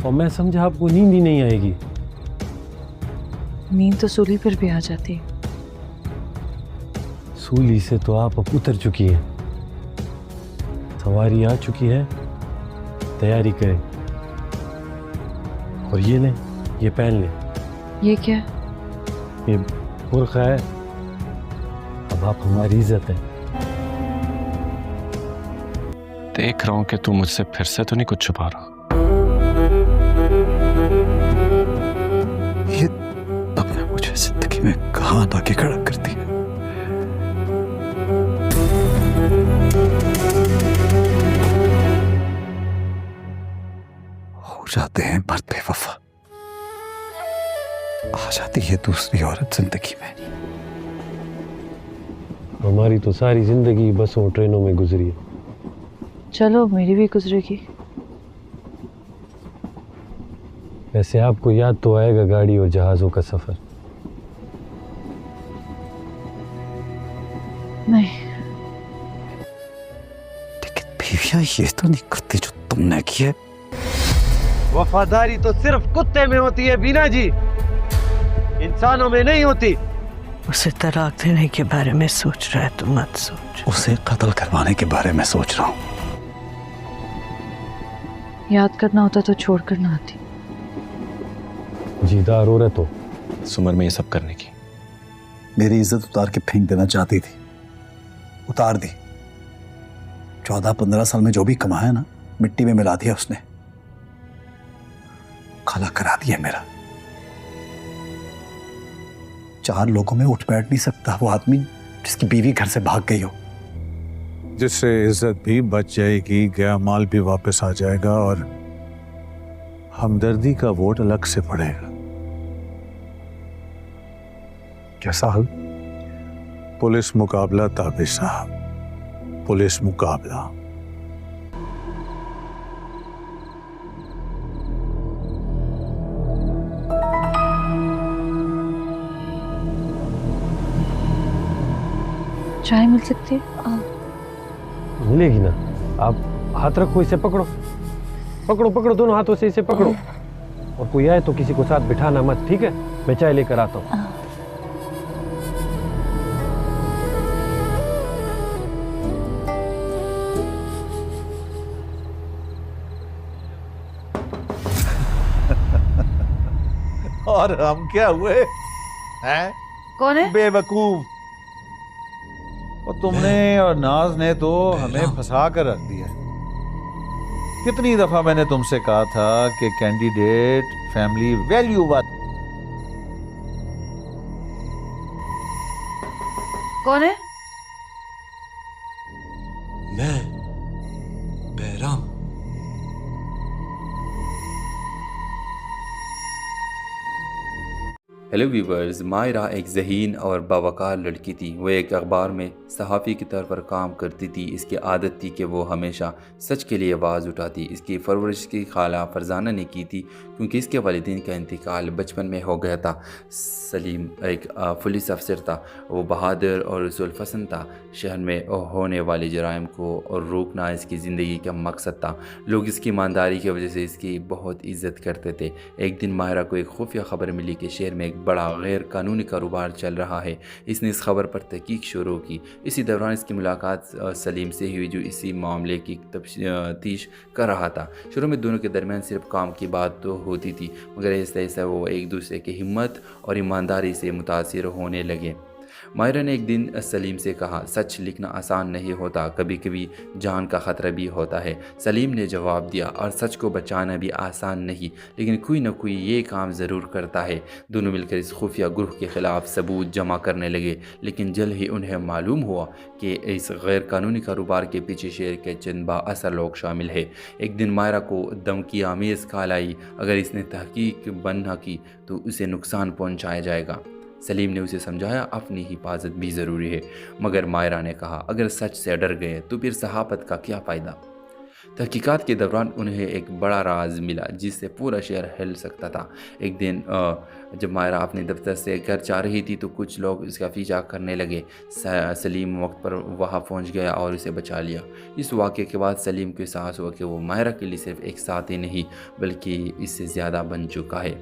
और मैं समझा आपको नींद ही नहीं आएगी। नींद तो सूली पर भी आ जाती है। सूली से तो आप अब उतर चुकी हैं, सवारी आ चुकी है, तैयारी करें। और ये लें, ये पहन लें। ये क्या? ये बुर्का है, अब आप हमारी इज्जत है। देख रहा हूं कि तू मुझसे फिर से तो नहीं कुछ छुपा रहा। ये अपने मुझे जिंदगी में कहां आके खड़ा करती है। हो जाते हैं मर्द बेवफा, आ जाती है दूसरी औरत जिंदगी में। हमारी तो सारी जिंदगी बसों ट्रेनों में गुजरी है। चलो मेरी भी गुजरेगी। वैसे आपको याद तो आएगा गाड़ी और जहाजों का सफर। नहीं, लेकिन बीवियां ये तो नहीं करती जो तुमने की है। वफादारी तो सिर्फ कुत्ते में होती है बीना जी, इंसानों में नहीं होती। उसे तलाक देने के बारे में सोच रहा है तो मत सोच। उसे कत्ल करवाने के बारे में सोच रहा हूं। याद करना होता तो छोड़ कर ना आती। जीदार हो रहे तो इस उम्र में ये सब करने की। मेरी इज्जत उतार के फेंक देना चाहती थी, उतार दी। 14-15 साल में जो भी कमाया ना, मिट्टी में मिला दिया उसने, खाला करा दिया मेरा। 4 लोगों में उठ बैठ नहीं सकता वो आदमी जिसकी बीवी घर से भाग गई हो। जिससे इज्जत भी बच जाएगी, गया माल भी वापस आ जाएगा और हमदर्दी का वोट अलग से पड़ेगा। कैसा हल? पुलिस मुकाबला ताबिश साहब, पुलिस मुकाबला। चाय मिल सकती है? मिलेगी ना। आप हाथ रखो, इसे पकड़ो पकड़ो पकड़ो, दोनों हाथों से इसे पकड़ो। और कोई आए तो किसी को साथ बिठाना मत, ठीक है? मैं चाय लेकर आता हूँ। और हम क्या हुए हैं? कौन है? बेवकूफ। और तुमने और नाज ने तो हमें फंसा कर रख दिया। कितनी दफा मैंने तुमसे कहा था कि कैंडिडेट फैमिली वैल्यू वाला। कौन है? मैं बैराम। हेलो व्यूवर्स, मायरा एक ज़हीन और बावकार लड़की थी। वो एक अखबार में सहाफ़ी के तौर पर काम करती थी। इसकी आदत थी कि वो हमेशा सच के लिए आवाज़ उठाती। इसकी परवरिश की खाला फरजाना ने की थी क्योंकि इसके वालिदैन का इंतकाल बचपन में हो गया था। सलीम एक पुलिस अफसर था। वो बहादुर और रसूल पसंद था। शहर में होने वाले जराइम को और रोकना इसकी ज़िंदगी का मकसद था। लोग इसकी ईमानदारी की वजह से इसकी बहुत इज़्ज़त करते थे। एक दिन मायरा को एक खुफिया खबर मिली कि शहर में एक बड़ा गैर कानूनी कारोबार चल रहा है। इसने इस खबर पर तहकीक शुरू की। इसी दौरान इसकी मुलाकात सलीम से हुई जो इसी मामले की तफ्तीश कर रहा था। शुरू में दोनों के दरमियान सिर्फ काम की बात तो होती थी, मगर ऐसे ऐसे वो एक दूसरे की हिम्मत और ईमानदारी से मुतासिर होने लगे। मायरा ने एक दिन सलीम से कहा, सच लिखना आसान नहीं होता, कभी कभी जान का ख़तरा भी होता है। सलीम ने जवाब दिया, और सच को बचाना भी आसान नहीं, लेकिन कोई ना कोई ये काम ज़रूर करता है। दोनों मिलकर इस खुफिया ग्रुप के ख़िलाफ़ सबूत जमा करने लगे, लेकिन जल्द ही उन्हें मालूम हुआ कि इस गैर कानूनी कारोबार के पीछे शहर के चंद बाअसर लोग शामिल है। एक दिन मायरा को धमकी आमेज़ कॉल आई, अगर इसने तहकीक बंद न की तो उसे नुकसान पहुँचाया जाएगा। सलीम ने उसे समझाया, अपनी हिफाजत भी ज़रूरी है, मगर मायरा ने कहा, अगर सच से डर गए तो फिर सहाफ़त का क्या फ़ायदा। تحقیقات کے دوران انہیں ایک بڑا راز ملا جس سے پورا شہر ہل سکتا تھا۔ ایک دن جب مائرہ اپنے دفتر سے گھر جا رہی تھی تو کچھ لوگ اس کا پیچھا کرنے لگے۔ سلیم وقت پر وہاں پہنچ گیا اور اسے بچا لیا۔ اس واقعے کے بعد سلیم کو احساس ہوا کہ وہ مائرہ کے لیے صرف ایک ساتھی نہیں بلکہ اس سے زیادہ بن چکا ہے۔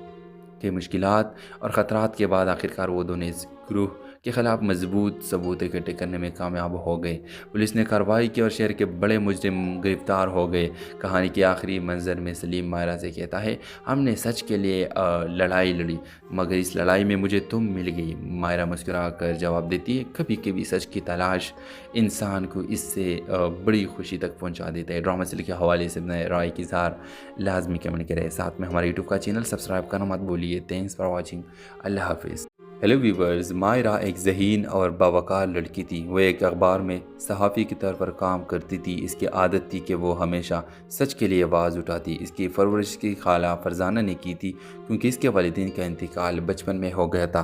کہ مشکلات اور خطرات کے بعد آخرکار وہ دونوں اس گروہ کے خلاف مضبوط ثبوت اکٹھے کرنے میں کامیاب ہو گئے۔ پولیس نے کارروائی کی اور شہر کے بڑے مجرم گرفتار ہو گئے۔ کہانی کے آخری منظر میں سلیم مائرہ سے کہتا ہے، ہم نے سچ کے لیے لڑائی لڑی مگر اس لڑائی میں مجھے تم مل گئی۔ مائرہ مسکرا کر جواب دیتی ہے، کبھی کبھی سچ کی تلاش انسان کو اس سے بڑی خوشی تک پہنچا دیتا ہے۔ ڈرامہ سیریل کے حوالے سے اپنے رائے کی اظہار لازمی کمنٹ کریں، ساتھ میں ہمارے یوٹیوب کا چینل سبسکرائب کرنا مت بھولیے۔ تھینکس فار واچنگ، اللہ حافظ۔ ہیلو ویورز، مائرہ ایک ذہین اور باوقار لڑکی تھی۔ وہ ایک اخبار میں صحافی کے طور پر کام کرتی تھی۔ اس کی عادت تھی کہ وہ ہمیشہ سچ کے لیے آواز اٹھاتی۔ اس کی پرورش کی خالہ فرزانہ نے کی تھی کیونکہ اس کے والدین کا انتقال بچپن میں ہو گیا تھا۔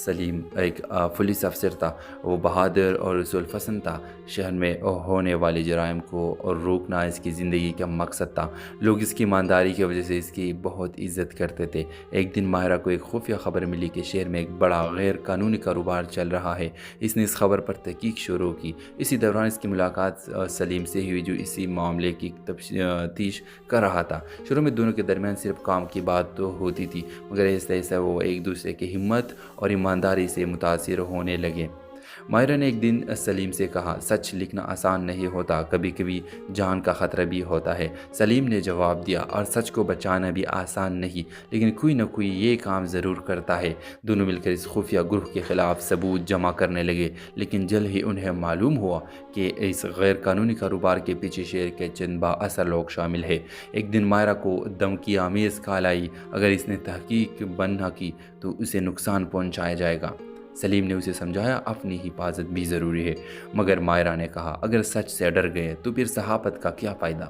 سلیم ایک پولیس افسر تھا، وہ بہادر اور رسول پسند تھا۔ شہر میں ہونے والے جرائم کو روکنا اس کی زندگی کا مقصد تھا۔ لوگ اس کی ایمانداری کی وجہ سے اس کی بہت عزت کرتے تھے۔ ایک دن مائرہ کو ایک خفیہ خبر ملی کہ شہر میں ایک بڑا غیر قانونی کاروبار چل رہا ہے۔ اس نے اس خبر پر تحقیق شروع کی۔ اسی دوران اس کی ملاقات سلیم سے ہوئی جو اسی معاملے کی تفتیش کر رہا تھا۔ شروع میں دونوں کے درمیان صرف کام کی بات تو ہوتی تھی مگر ایسے ایسے وہ ایک دوسرے کی ہمت اور ایمانداری سے متاثر ہونے لگے۔ مائرہ نے ایک دن سلیم سے کہا، سچ لکھنا آسان نہیں ہوتا، کبھی کبھی جان کا خطرہ بھی ہوتا ہے۔ سلیم نے جواب دیا، اور سچ کو بچانا بھی آسان نہیں لیکن کوئی نہ کوئی یہ کام ضرور کرتا ہے۔ دونوں مل کر اس خفیہ گروہ کے خلاف ثبوت جمع کرنے لگے لیکن جلد ہی انہیں معلوم ہوا کہ اس غیر قانونی کاروبار کے پیچھے شہر کے چند با اثر لوگ شامل ہیں۔ ایک دن مائرہ کو دھمکی آمیز کال آئی، اگر اس نے تحقیق بند نہ کی تو اسے نقصان پہنچایا جائے گا۔ سلیم نے اسے سمجھایا، اپنی حفاظت بھی ضروری ہے، مگر مائرہ نے کہا، اگر سچ سے ڈر گئے تو پھر صحافت کا کیا فائدہ؟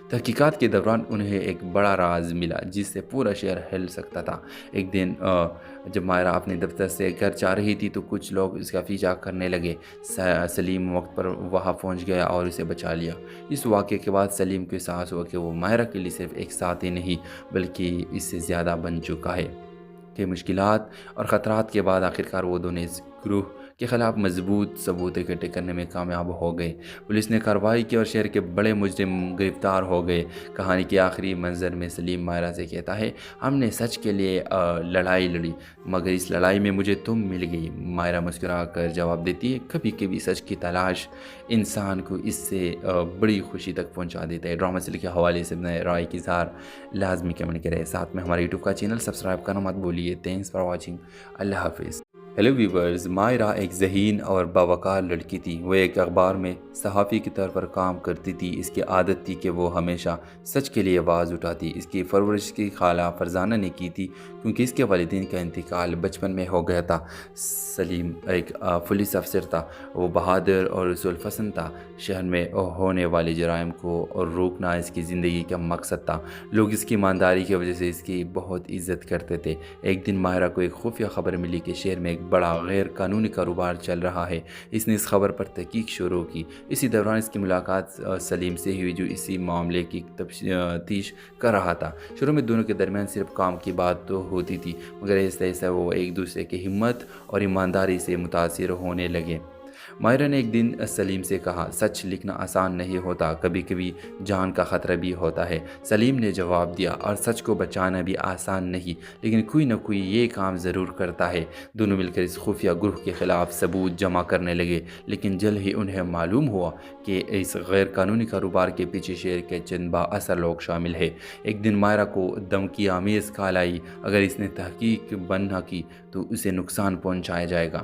تحقیقات کے دوران انہیں ایک بڑا راز ملا جس سے پورا شہر ہل سکتا تھا۔ ایک دن جب مائرہ اپنے دفتر سے گھر جا رہی تھی تو کچھ لوگ اس کا پیچھا کرنے لگے۔ سلیم وقت پر وہاں پہنچ گیا اور اسے بچا لیا۔ اس واقعے کے بعد سلیم کو احساس ہوا کہ وہ مائرہ کے لیے صرف ایک ساتھی نہیں بلکہ اس سے زیادہ بن چکا ہے۔ کہ مشکلات اور خطرات کے بعد آخرکار وہ دونوں اس گروہ کے خلاف مضبوط ثبوت اکٹھے کرنے میں کامیاب ہو گئے۔ پولیس نے کارروائی کی اور شہر کے بڑے مجرم گرفتار ہو گئے۔ کہانی کے آخری منظر میں سلیم مائرہ سے کہتا ہے، ہم نے سچ کے لیے لڑائی لڑی مگر اس لڑائی میں مجھے تم مل گئی۔ مائرہ مسکرا کر جواب دیتی ہے، کبھی کبھی سچ کی تلاش انسان کو اس سے بڑی خوشی تک پہنچا دیتا ہے۔ ڈرامہ سیریل کے حوالے سے اپنے رائے کی اظہار لازمی کمنٹ کریں، ساتھ میں ہمارے یوٹیوب کا چینل سبسکرائب کرنا مت بھولیے۔ تھینکس فار واچنگ، اللہ حافظ۔ ہیلو ویورز، مائرہ ایک ذہین اور باوقار لڑکی تھی۔ وہ ایک اخبار میں صحافی کے طور پر کام کرتی تھی۔ اس کی عادت تھی کہ وہ ہمیشہ سچ کے لیے آواز اٹھاتی۔ اس کی پرورش کی خالہ فرزانہ نے کی تھی کیونکہ اس کے والدین کا انتقال بچپن میں ہو گیا تھا۔ سلیم ایک پولیس افسر تھا، وہ بہادر اور رسول پسند تھا۔ شہر میں ہونے والے جرائم کو روکنا اس کی زندگی کا مقصد تھا۔ لوگ اس کی ایمانداری کی وجہ سے اس کی بہت عزت کرتے تھے۔ ایک دن مائرہ کو ایک خفیہ خبر ملی کہ شہر میں ایک بڑا غیر قانونی کاروبار چل رہا ہے۔ اس نے اس خبر پر تحقیق شروع کی۔ اسی دوران اس کی ملاقات سلیم سے ہوئی جو اسی معاملے کی تفتیش کر رہا تھا۔ شروع میں دونوں کے درمیان صرف کام کی بات تو ہوتی تھی مگر ایسے ایسے وہ ایک دوسرے کی ہمت اور ایمانداری سے متاثر ہونے لگے۔ مائرہ نے ایک دن سلیم سے کہا، سچ لکھنا آسان نہیں ہوتا، کبھی کبھی جان کا خطرہ بھی ہوتا ہے۔ سلیم نے جواب دیا، اور سچ کو بچانا بھی آسان نہیں لیکن کوئی نہ کوئی یہ کام ضرور کرتا ہے۔ دونوں مل کر اس خفیہ گروہ کے خلاف ثبوت جمع کرنے لگے لیکن جلد ہی انہیں معلوم ہوا کہ اس غیر قانونی کاروبار کے پیچھے شہر کے چند با اثر لوگ شامل ہیں۔ ایک دن مائرہ کو دھمکی آمیز کال آئی، اگر اس نے تحقیق بند نہ کی تو اسے نقصان پہنچایا جائے گا۔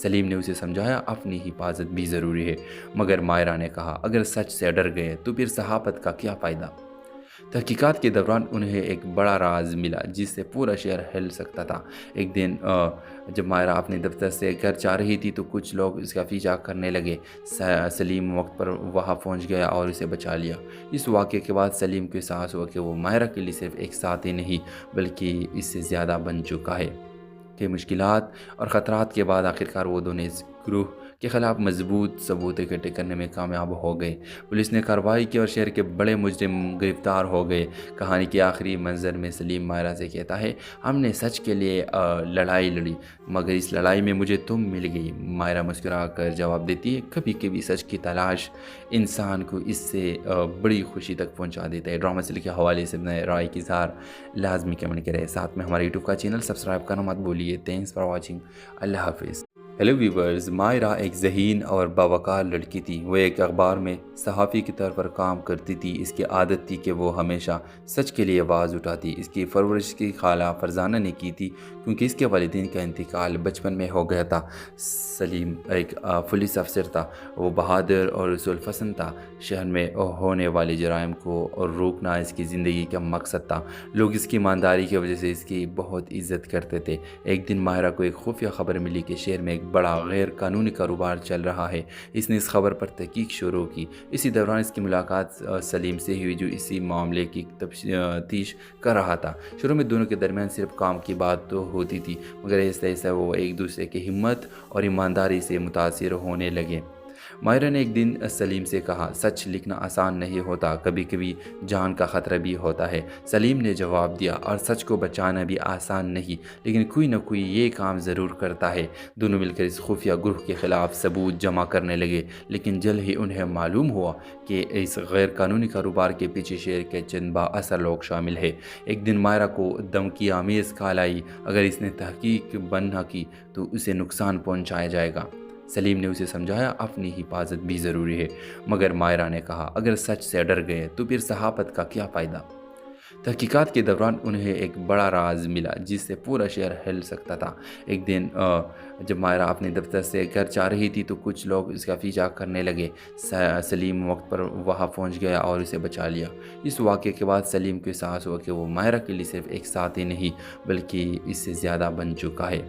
سلیم نے اسے سمجھایا، اپنی حفاظت بھی ضروری ہے، مگر مائرہ نے کہا، اگر سچ سے ڈر گئے تو پھر صحافت کا کیا فائدہ؟ تحقیقات کے دوران انہیں ایک بڑا راز ملا جس سے پورا شہر ہل سکتا تھا۔ ایک دن جب مائرہ اپنے دفتر سے گھر جا رہی تھی تو کچھ لوگ اس کا پیچھا کرنے لگے۔ سلیم وقت پر وہاں پہنچ گیا اور اسے بچا لیا۔ اس واقعے کے بعد سلیم کو احساس ہوا کہ وہ مائرہ کے لیے صرف ایک ساتھی نہیں بلکہ اس سے زیادہ بن چکا ہے۔ کہ مشکلات اور خطرات کے بعد آخرکار وہ دونوں اس گروہ کے خلاف مضبوط ثبوت اکٹھے کرنے میں کامیاب ہو گئے۔ پولیس نے کارروائی کی اور شہر کے بڑے مجرم گرفتار ہو گئے۔ کہانی کے آخری منظر میں سلیم مائرہ سے کہتا ہے، ہم نے سچ کے لیے لڑائی لڑی مگر اس لڑائی میں مجھے تم مل گئی۔ مائرہ مسکرا کر جواب دیتی ہے، کبھی کبھی سچ کی تلاش انسان کو اس سے بڑی خوشی تک پہنچا دیتا ہے۔ ڈرامہ سیریل کے حوالے سے اپنے رائے کی اظہار لازمی کمنٹ کریں، ساتھ میں ہمارے یوٹیوب کا چینل سبسکرائب کرنا مت بھولیے۔ تھینکس فار واچنگ، اللہ حافظ۔ ہیلو ویورز، مائرہ ایک ذہین اور باوقار لڑکی تھی۔ وہ ایک اخبار میں صحافی کے طور پر کام کرتی تھی۔ اس کی عادت تھی کہ وہ ہمیشہ سچ کے لیے آواز اٹھاتی۔ اس کی پرورش کی خالہ فرزانہ نے کی تھی کیونکہ اس کے والدین کا انتقال بچپن میں ہو گیا تھا۔ سلیم ایک پولیس افسر تھا، وہ بہادر اور رسول پسند تھا۔ شہر میں ہونے والے جرائم کو روکنا اس کی زندگی کا مقصد تھا۔ لوگ اس کی ایمانداری کی وجہ سے اس کی بہت عزت کرتے تھے۔ ایک دن مائرہ کو ایک خفیہ خبر ملی کہ شہر میں ایک بڑا غیر قانونی کاروبار چل رہا ہے۔ اس نے اس خبر پر تحقیق شروع کی۔ اسی دوران اس کی ملاقات سلیم سے ہوئی جو اسی معاملے کی تفتیش کر رہا تھا۔ شروع میں دونوں کے درمیان صرف کام کی بات تو ہوتی تھی مگر ایسے ایسے وہ ایک دوسرے کی ہمت اور ایمانداری سے متاثر ہونے لگے۔ مائرہ نے ایک دن سلیم سے کہا، سچ لکھنا آسان نہیں ہوتا، کبھی کبھی جان کا خطرہ بھی ہوتا ہے۔ سلیم نے جواب دیا، اور سچ کو بچانا بھی آسان نہیں، لیکن کوئی نہ کوئی یہ کام ضرور کرتا ہے۔ دونوں مل کر اس خفیہ گروہ کے خلاف ثبوت جمع کرنے لگے، لیکن جلد ہی انہیں معلوم ہوا کہ اس غیر قانونی کاروبار کے پیچھے شہر کے چند با اثر لوگ شامل ہیں۔ ایک دن مائرہ کو دھمکی آمیز کال آئی، اگر اس نے تحقیق بند نہ کی تو اسے نقصان پہنچایا جائے گا۔ سلیم نے اسے سمجھایا، اپنی حفاظت بھی ضروری ہے، مگر مائرہ نے کہا، اگر سچ سے ڈر گئے تو پھر صحافت کا کیا فائدہ؟ تحقیقات کے دوران انہیں ایک بڑا راز ملا جس سے پورا شہر ہل سکتا تھا۔ ایک دن جب مائرہ اپنے دفتر سے گھر جا رہی تھی تو کچھ لوگ اس کا پیچھا کرنے لگے۔ سلیم وقت پر وہاں پہنچ گیا اور اسے بچا لیا۔ اس واقعے کے بعد سلیم کو احساس ہوا کہ وہ مائرہ کے لیے صرف ایک ساتھی نہیں بلکہ اس سے زیادہ بن چکا ہے۔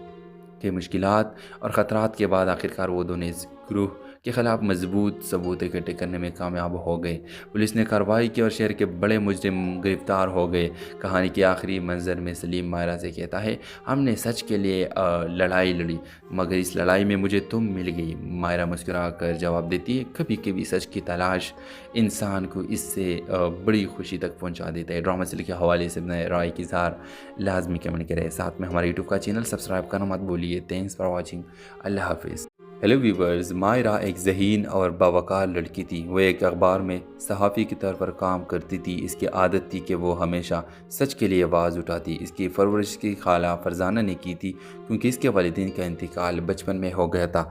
کہ مشکلات اور خطرات کے بعد آخرکار وہ دونوں اس گروہ کے خلاف مضبوط ثبوت اکٹھے کرنے میں کامیاب ہو گئے۔ پولیس نے کارروائی کی اور شہر کے بڑے مجرم گرفتار ہو گئے۔ کہانی کے آخری منظر میں سلیم مائرہ سے کہتا ہے، ہم نے سچ کے لیے لڑائی لڑی مگر اس لڑائی میں مجھے تم مل گئی۔ مائرہ مسکرا کر جواب دیتی ہے، کبھی کبھی سچ کی تلاش انسان کو اس سے بڑی خوشی تک پہنچا دیتا ہے۔ ڈرامہ سیریل کے حوالے سے اپنے رائے کی اظہار لازمی کمنٹ کریں، ساتھ میں ہمارے یوٹیوب کا چینل سبسکرائب کرنا مت بھولیے۔ تھینکس فار واچنگ، اللہ حافظ۔ ہیلو ویورز، مائرہ ایک ذہین اور باوقار لڑکی تھی۔ وہ ایک اخبار میں صحافی کے طور پر کام کرتی تھی۔ اس کی عادت تھی کہ وہ ہمیشہ سچ کے لیے آواز اٹھاتی۔ اس کی پرورش کی خالہ فرزانہ نے کی تھی کیونکہ اس کے والدین کا انتقال بچپن میں ہو گیا تھا۔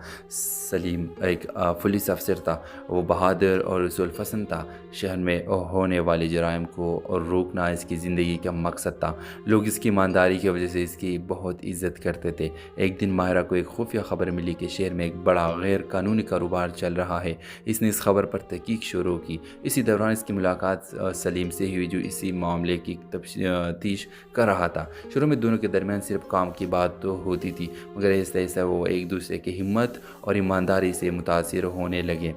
سلیم ایک پولیس افسر تھا، وہ بہادر اور رسول پسند تھا۔ شہر میں ہونے والے جرائم کو روکنا اس کی زندگی کا مقصد تھا۔ لوگ اس کی ایمانداری کی وجہ سے اس کی بہت عزت کرتے تھے۔ ایک دن مائرہ کو ایک خفیہ خبر ملی کہ شہر میں ایک بڑا غیر قانونی کاروبار چل رہا ہے۔ اس نے اس خبر پر تحقیق شروع کی۔ اسی دوران اس کی ملاقات سلیم سے ہوئی جو اسی معاملے کی تفتیش کر رہا تھا۔ شروع میں دونوں کے درمیان صرف کام کی بات تو ہوتی تھی مگر ایسے ایسے وہ ایک دوسرے کی ہمت اور ایمانداری سے متاثر ہونے لگے۔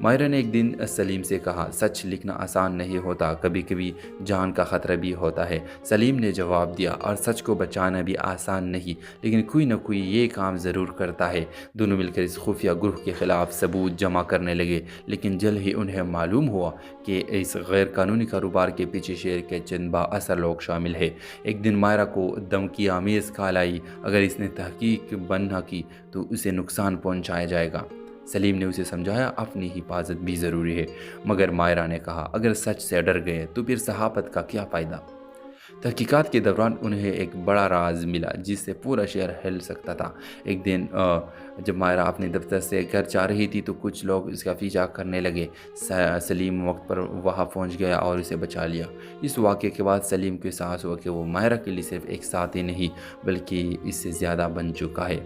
مائرہ نے ایک دن سلیم سے کہا، سچ لکھنا آسان نہیں ہوتا، کبھی کبھی جان کا خطرہ بھی ہوتا ہے۔ سلیم نے جواب دیا، اور سچ کو بچانا بھی آسان نہیں، لیکن کوئی نہ کوئی یہ کام ضرور کرتا ہے۔ دونوں مل کر اس خفیہ گروہ کے خلاف ثبوت جمع کرنے لگے، لیکن جلد ہی انہیں معلوم ہوا کہ اس غیر قانونی کاروبار کے پیچھے شہر کے چند با اثر لوگ شامل ہیں۔ ایک دن مائرہ کو دھمکی آمیز کال آئی، اگر اس نے تحقیق بند نہ کی تو اسے نقصان پہنچایا جائے گا۔ سلیم نے اسے سمجھایا، اپنی حفاظت بھی ضروری ہے، مگر مائرہ نے کہا، اگر سچ سے ڈر گئے تو پھر صحافت کا کیا فائدہ؟ تحقیقات کے دوران انہیں ایک بڑا راز ملا جس سے پورا شہر ہل سکتا تھا۔ ایک دن جب مائرہ اپنے دفتر سے گھر جا رہی تھی تو کچھ لوگ اس کا پیچھا کرنے لگے۔ سلیم وقت پر وہاں پہنچ گیا اور اسے بچا لیا۔ اس واقعے کے بعد سلیم کو احساس ہوا کہ وہ مائرہ کے لیے صرف ایک ساتھی نہیں بلکہ اس سے زیادہ بن چکا ہے۔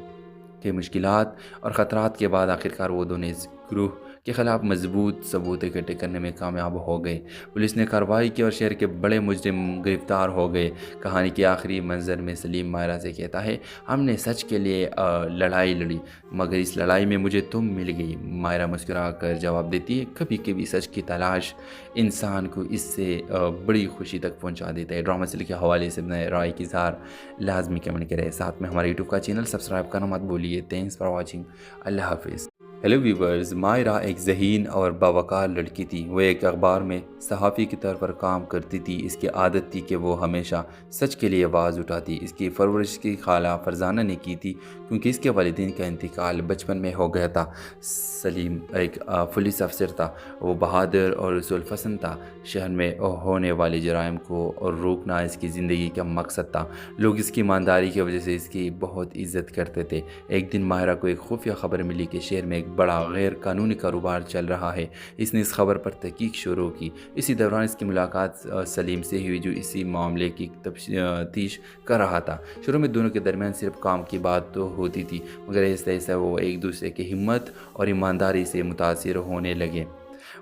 کہ مشکلات اور خطرات کے بعد آخرکار وہ دونوں اس گروہ کے خلاف مضبوط ثبوت اکٹھے کرنے میں کامیاب ہو گئے۔ پولیس نے کارروائی کی اور شہر کے بڑے مجرم گرفتار ہو گئے۔ کہانی کے آخری منظر میں سلیم مائرہ سے کہتا ہے، ہم نے سچ کے لیے لڑائی لڑی مگر اس لڑائی میں مجھے تم مل گئی۔ مائرہ مسکرا کر جواب دیتی ہے، کبھی کبھی سچ کی تلاش انسان کو اس سے بڑی خوشی تک پہنچا دیتا ہے۔ ڈرامہ سیریل کے حوالے سے اپنے رائے کی اظہار لازمی کمنٹ کریں، ساتھ میں ہمارے یوٹیوب کا چینل سبسکرائب کرنا مت بھولیے۔ تھینکس فار واچنگ، اللہ حافظ۔ हेलो व्यूवर्स, मायरा एक ज़हीन और बावकार लड़की थी। वो एक अखबार में सहाफ़ी के तौर पर काम करती थी। इसकी आदत थी कि वो हमेशा सच के लिए आवाज़ उठाती। इसकी परवरिश की खाला फरजाना ने की थी क्योंकि इसके वालिदैन का इंतकाल बचपन में हो गया था। सलीम एक पुलिस अफसर था। वो बहादुर और रसूल पसंद था। शहर में होने वाले जराइम को और रोकना इसकी ज़िंदगी का मकसद था। लोग इसकी ईमानदारी की वजह से इसकी बहुत इज्जत करते थे। एक दिन माहिरा को एक खुफिया खबर मिली कि शहर में एक बड़ा गैर कानूनी कारोबार चल रहा है। इसने इस खबर पर तहकीक शुरू की। इसी दौरान इसकी मुलाकात सलीम से हुई, जो इसी मामले की तफ्तीश कर रहा था। शुरू में दोनों के दरमियान सिर्फ काम की बात तो होती थी, मगर ऐसे ऐसे वो एक दूसरे की हिम्मत और ईमानदारी से मुतासिर होने लगे।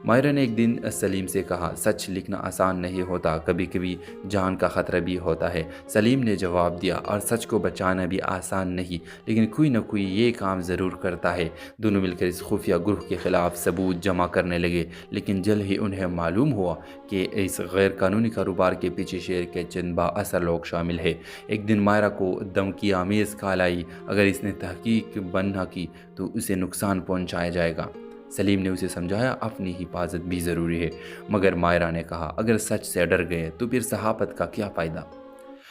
मायरा ने एक दिन सलीम से कहा, सच लिखना आसान नहीं होता, कभी कभी जान का ख़तरा भी होता है। सलीम ने जवाब दिया, और सच को बचाना भी आसान नहीं, लेकिन कोई ना कोई ये काम ज़रूर करता है। दोनों मिलकर इस खुफिया ग्रुप के ख़िलाफ़ सबूत जमा करने लगे, लेकिन जल्द ही उन्हें मालूम हुआ कि इस गैर कानूनी कारोबार के पीछे शहर के चंद बाअसर लोग शामिल है। एक दिन मायरा को धमकी आमेज़ कॉल आई, अगर इसने तहकीक बंद न की तो उसे नुकसान पहुँचाया जाएगा। सलीम ने उसे समझाया, अपनी हिफाजत भी ज़रूरी है, मगर मायरा ने कहा, अगर सच से डर गए तो फिर सहाफ़त का क्या फ़ायदा।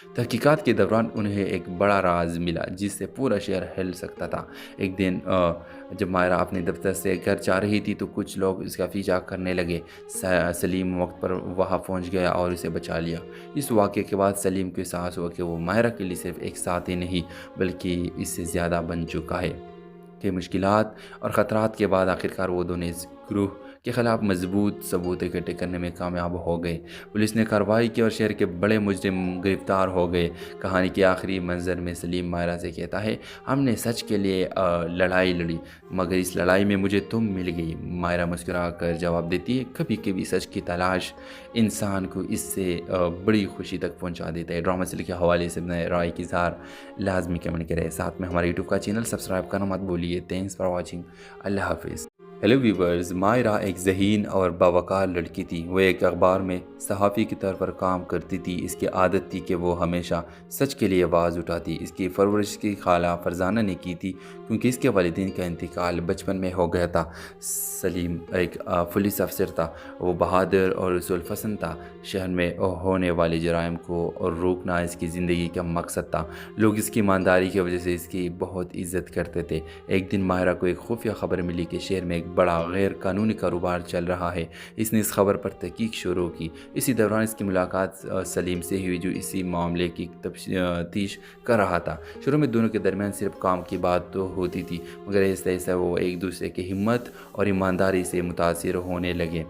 तहकीकात के दौरान उन्हें एक बड़ा राज मिला जिससे पूरा शहर हिल सकता था। एक दिन जब मायरा अपने दफ्तर से घर जा रही थी तो कुछ लोग इसका पीछा करने लगे। सलीम वक्त पर वहाँ पहुँच गया और उसे बचा लिया। इस वाक़े के बाद सलीम को एहसास हुआ कि वो मायरा के लिए सिर्फ एक साथी नहीं बल्कि इससे ज़्यादा बन चुका है। के मुश्किलात और ख़तरात के बाद आखिरकार वो दोनों इस ग्रुप के ख़िलाफ़ मजबूत सबूत इकट्ठे करने में कामयाब हो गए। पुलिस ने कार्रवाई की और शहर के बड़े मुजरिम गिरफ्तार हो गए। कहानी के आखिरी मंजर में सलीम मायरा से कहता है, हमने सच के लिए लड़ाई लड़ी, मगर इस लड़ाई में मुझे तुम मिल गई। मायरा मुस्कुरा कर जवाब देती है, कभी कभी सच की तलाश इंसान को इससे बड़ी खुशी तक पहुँचा देता है। ड्रामा सीरियल के हवाले से अपने राय की इज़हार लाजमी कमेंट करें। साथ में हमारे यूट्यूब का चैनल सब्सक्राइब करना मत भूलिए। Thanks for watching. अल्लाह हाफिज़। हेलो व्यूवर्स, मायरा एक ज़हीन और बावकार लड़की थी। वो एक अखबार में सहाफ़ी के तौर पर काम करती थी। इसकी आदत थी कि वो हमेशा सच के लिए आवाज़ उठाती। इसकी परवरिश की खाला फरजाना ने की थी क्योंकि इसके वालिदैन का इंतकाल बचपन में हो गया था। सलीम एक पुलिस अफसर था। वो बहादुर और रसूल पसंद था। शहर में होने वाले जराइम को और रोकना इसकी ज़िंदगी का मकसद था। लोग इसकी ईमानदारी की वजह से इसकी बहुत इज्जत करते थे। एक दिन मायरा को एक खुफिया खबर मिली कि शहर में एक बड़ा गैर कानूनी कारोबार चल रहा है। इसने इस खबर पर तहकीक शुरू की। इसी दौरान इसकी मुलाकात सलीम से हुई, जो इसी मामले की तफ्तीश कर रहा था। शुरू में दोनों के दरमियान सिर्फ काम की बात तो होती थी, मगर ऐसे ऐसे वो एक दूसरे की हिम्मत और ईमानदारी से मुतासिर होने लगे।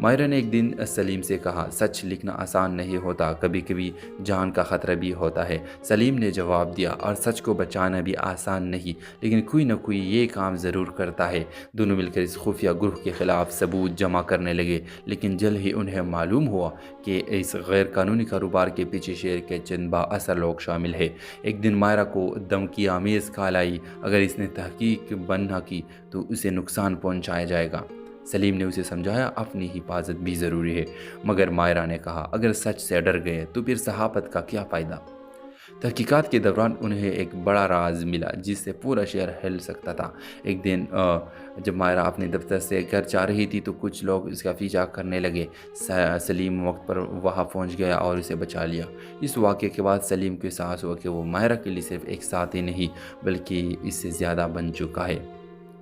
मायरा ने एक दिन सलीम से कहा, सच लिखना आसान नहीं होता, कभी कभी जान का ख़तरा भी होता है। सलीम ने जवाब दिया, और सच को बचाना भी आसान नहीं, लेकिन कोई ना कोई ये काम ज़रूर करता है। दोनों मिलकर इस खुफिया ग्रुप के ख़िलाफ़ सबूत जमा करने लगे, लेकिन जल्द ही उन्हें मालूम हुआ कि इस गैर कानूनी कारोबार के पीछे शहर के चंद बाअसर लोग शामिल है। एक दिन मायरा को धमकी आमेज़ कॉल आई, अगर इसने तहकीक बंद न की तो उसे नुकसान पहुँचाया जाएगा। सलीम ने उसे समझाया, अपनी हिफाजत भी ज़रूरी है, मगर मायरा ने कहा, अगर सच से डर गए तो फिर सहाफ़त का क्या फ़ायदा। तहकीकात के दौरान उन्हें एक बड़ा राज मिला जिससे पूरा शहर हिल सकता था। एक दिन जब मायरा अपने दफ्तर से घर जा रही थी तो कुछ लोग इसका पीछा करने लगे। सलीम वक्त पर वहाँ पहुँच गया और उसे बचा लिया। इस वाक़े के बाद सलीम को एहसास हुआ कि वो मायरा के लिए सिर्फ एक साथी नहीं बल्कि इससे ज़्यादा बन चुका है।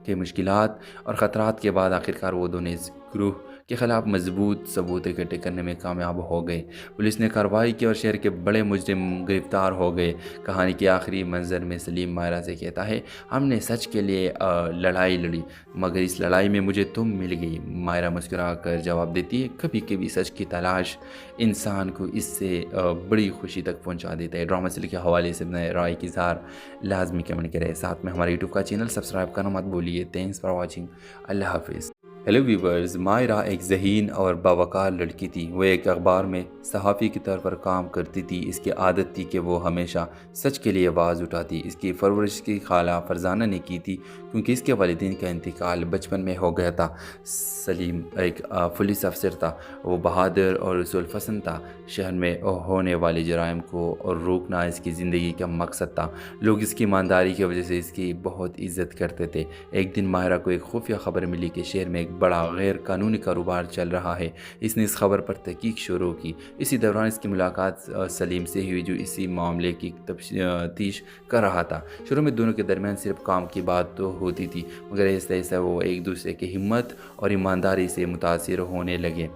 के मुश्किलात और ख़तरात के बाद आखिरकार वो दोनों इस ग्रुप के ख़िलाफ़ मजबूत सबूत इकट्ठे करने में कामयाब हो गए। पुलिस ने कार्रवाई की और शहर के बड़े मुजरिम गिरफ्तार हो गए। कहानी के आखिरी मंजर में सलीम मायरा से कहता है, हमने सच के लिए लड़ाई लड़ी, मगर इस लड़ाई में मुझे तुम मिल गई। मायरा मुस्कुरा कर जवाब देती है, कभी कभी सच की तलाश इंसान को इससे बड़ी खुशी तक पहुँचा देता है। ड्रामा सीरियल के हवाले से अपने राय की इज़हार लाजमी कमेंट करें। साथ में हमारे यूट्यूब का चैनल सब्सक्राइब करना मत भूलिए। Thanks for watching. अल्लाह हाफिज़। हेलो व्यूवर्स, मायरा एक ज़हीन और बावकार लड़की थी। वो एक अखबार में सहाफ़ी के तौर पर काम करती थी। इसकी आदत थी कि वो हमेशा सच के लिए आवाज़ उठाती। इसकी परवरिश की खाला फरजाना ने की थी क्योंकि इसके वालिदैन का इंतकाल बचपन में हो गया था। सलीम एक पुलिस अफसर था। वो बहादुर और रसूलपसंद था। शहर में होने वाले जराइम को और रोकना इसकी ज़िंदगी का मकसद था। लोग इसकी ईमानदारी की वजह से इसकी बहुत इज्जत करते थे। एक दिन मायरा को एक खुफिया खबर मिली कि शहर में एक बड़ा गैर कानूनी कारोबार चल रहा है। इसने इस खबर पर तहकीक शुरू की। इसी दौरान इसकी मुलाकात सलीम से हुई, जो इसी मामले की तफ्तीश कर रहा था। शुरू में दोनों के दरमियान सिर्फ काम की बात तो होती थी, मगर ऐसे ऐसे वो एक दूसरे की हिम्मत और ईमानदारी से मुतासिर होने लगे।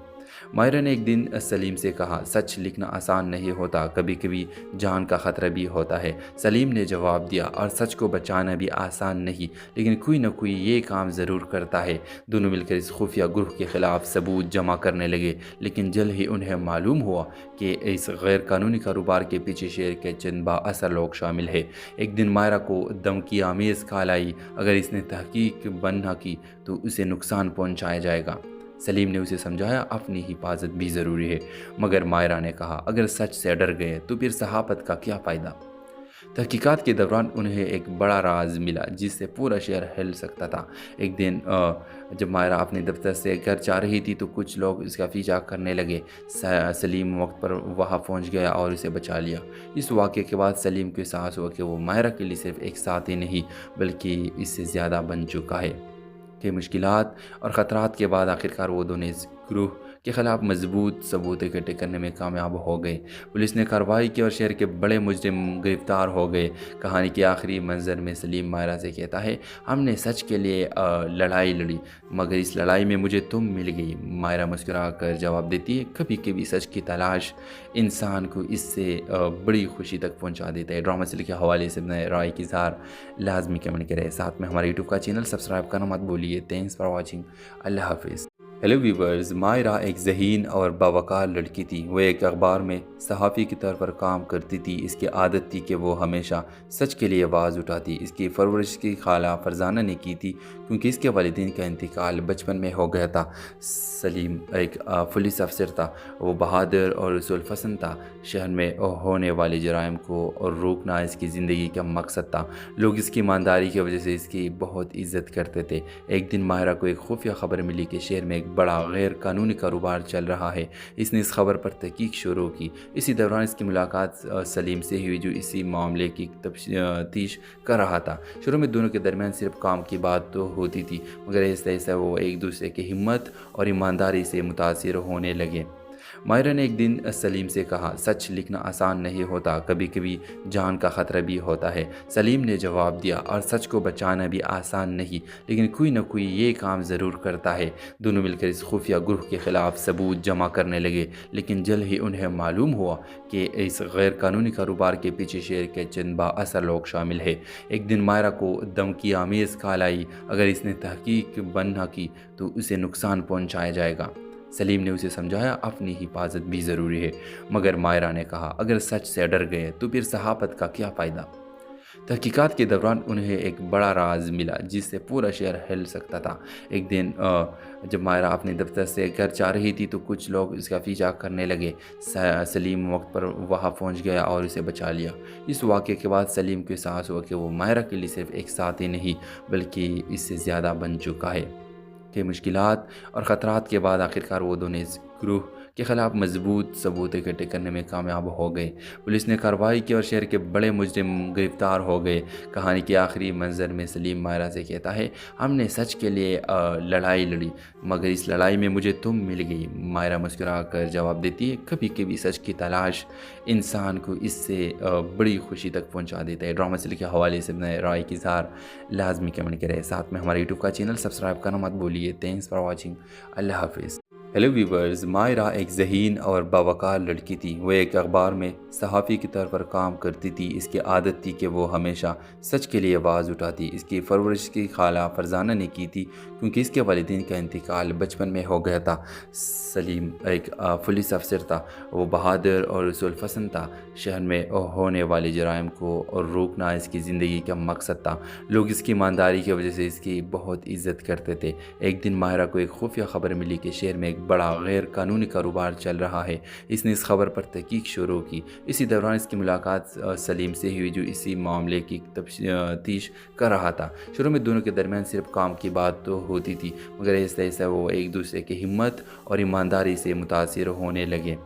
मायरा ने एक दिन सलीम से कहा, सच लिखना आसान नहीं होता, कभी कभी जान का ख़तरा भी होता है। सलीम ने जवाब दिया, और सच को बचाना भी आसान नहीं, लेकिन कोई ना कोई ये काम ज़रूर करता है। दोनों मिलकर इस खुफिया ग्रुप के ख़िलाफ़ सबूत जमा करने लगे, लेकिन जल्द ही उन्हें मालूम हुआ कि इस गैर कानूनी कारोबार के पीछे शहर के चंद बाअसर लोग शामिल है। एक दिन मायरा को धमकी आमेज़ ख्याल आई, अगर इसने तहकीक बंद न की तो उसे नुकसान पहुँचाया जाएगा। सलीम ने उसे समझाया, अपनी हिफाजत भी ज़रूरी है, मगर मायरा ने कहा, अगर सच से डर गए तो फिर सहाफ़त का क्या फ़ायदा। तहकीकात के दौरान उन्हें एक बड़ा राज मिला जिससे पूरा शहर हिल सकता था। एक दिन जब मायरा अपने दफ्तर से घर जा रही थी तो कुछ लोग इसका पीछा करने लगे। सलीम वक्त पर वहाँ पहुँच गया और उसे बचा लिया। इस वाक़े के बाद सलीम को एहसास हुआ कि वो मायरा के लिए सिर्फ एक साथी नहीं बल्कि इससे ज़्यादा बन चुका है। कि मुश्किलात और ख़तरात के बाद आखिरकार वो दोनों इस ग्रुह के ख़िलाफ़ मजबूत सबूत इकट्ठे करने में कामयाब हो गए। पुलिस ने कार्रवाई की और शहर के बड़े मुजरिम गिरफ्तार हो गए। कहानी के आखिरी मंजर में सलीम मायरा से कहता है, हमने सच के लिए लड़ाई लड़ी, मगर इस लड़ाई में मुझे तुम मिल गई। मायरा मुस्कुरा कर जवाब देती है, कभी कभी सच की तलाश इंसान को इससे बड़ी खुशी तक पहुँचा देता है। ड्रामा सीरियल के हवाले से अपने राय की इज़हार लाजमी कमेंट करें। साथ में हमारे यूट्यूब का चैनल सब्सक्राइब करना मत भूलिए। Thanks for watching. अल्लाह हाफिज़। हेलो व्यूवर्स, मायरा एक ज़हीन और बावकार लड़की थी। वो एक अखबार में सहाफ़ी के तौर पर काम करती थी। इसकी आदत थी कि वो हमेशा सच के लिए आवाज़ उठाती। इसकी परवरिश की खाला फरजाना ने की थी क्योंकि इसके वालिदैन का इंतकाल बचपन में हो गया था। सलीम एक पुलिस अफसर था। वो बहादुर और रसूलपसंद था। शहर में होने वाले जराइम को और रोकना इसकी ज़िंदगी का मकसद था। लोग इसकी ईमानदारी की वजह से इसकी बहुत इज्जत करते थे। एक दिन मायरा को एक खुफिया खबर मिली कि शहर में बड़ा गैर कानूनी कारोबार चल रहा है। इसने इस खबर पर तहकीक शुरू की। इसी दौरान इसकी मुलाकात सलीम से हुई, जो इसी मामले की तफ्तीश कर रहा था। शुरू में दोनों के दरमियान सिर्फ काम की बात तो होती थी, मगर ऐसे ऐसे वो एक दूसरे की हिम्मत और ईमानदारी से मुतासिर होने लगे। मायरा ने एक दिन सलीम से कहा, सच लिखना आसान नहीं होता, कभी कभी जान का ख़तरा भी होता है। सलीम ने जवाब दिया, और सच को बचाना भी आसान नहीं, लेकिन कोई ना कोई ये काम ज़रूर करता है। दोनों मिलकर इस खुफिया ग्रुप के ख़िलाफ़ सबूत जमा करने लगे, लेकिन जल्द ही उन्हें मालूम हुआ कि इस गैर कानूनी कारोबार के पीछे शहर के चंद बाअसर लोग शामिल है। एक दिन मायरा को धमकी आमेज़ ख्याल आई, अगर इसने तहकीक बंद न की तो उसे नुकसान पहुँचाया जाएगा। सलीम ने उसे समझाया, अपनी हिफाजत भी ज़रूरी है, मगर मायरा ने कहा, अगर सच से डर गए तो फिर सहाफ़त का क्या फ़ायदा। तहकीकात के दौरान उन्हें एक बड़ा राज मिला जिससे पूरा शहर हिल सकता था। एक दिन जब मायरा अपने दफ्तर से घर जा रही थी तो कुछ लोग इसका पीछा करने लगे। सलीम वक्त पर वहाँ पहुँच गया और उसे बचा लिया। इस वाक़े के बाद सलीम को एहसास हुआ कि वो मायरा के लिए सिर्फ एक साथी नहीं बल्कि इससे ज़्यादा बन चुका है। कि मुश्किलात और ख़तरात के बाद आखिरकार वो दोनों इस ग्रुह के ख़िलाफ़ मजबूत सबूत इकट्ठे करने में कामयाब हो गए। पुलिस ने कार्रवाई की और शहर के बड़े मुजरिम गिरफ्तार हो गए। कहानी के आखिरी मंजर में सलीम मायरा से कहता है, हमने सच के लिए लड़ाई लड़ी, मगर इस लड़ाई में मुझे तुम मिल गई। मायरा मुस्कुरा कर जवाब देती है, कभी कभी सच की तलाश इंसान को इससे बड़ी खुशी तक पहुँचा देता है। ड्रामा सीरियल के हवाले से अपने राय की इज़हार लाजमी कमेंट करें। साथ में हमारे यूट्यूब का चैनल सब्सक्राइब करना मत भूलिए। Thanks for watching. अल्लाह हाफिज़। हेलो व्यूवर्स, मायरा एक ज़हीन और बावकार लड़की थी। वो एक अखबार में सहाफ़ी के तौर पर काम करती थी। इसकी आदत थी कि वो हमेशा सच के लिए आवाज़ उठाती। इसकी परवरिश की खाला फरजाना ने की थी क्योंकि इसके वालिदैन का इंतकाल बचपन में हो गया था। सलीम एक पुलिस अफसर था। वो बहादुर और रसूल पसंद था। शहर में होने वाले जराइम को और रोकना इसकी ज़िंदगी का मकसद था। लोग इसकी ईमानदारी की वजह से इसकी बहुत इज्जत करते थे। एक दिन मायरा को एक खुफिया खबर मिली कि शहर में बड़ा गैर कानूनी कारोबार चल रहा है। इसने इस खबर पर तहकीक शुरू की। इसी दौरान इसकी मुलाकात सलीम से हुई जो इसी मामले की तफ्तीश कर रहा था। शुरू में दोनों के दरमियान सिर्फ काम की बात तो होती थी, मगर ऐसे ऐसे वो एक दूसरे की हिम्मत और ईमानदारी से मुतासिर होने लगे।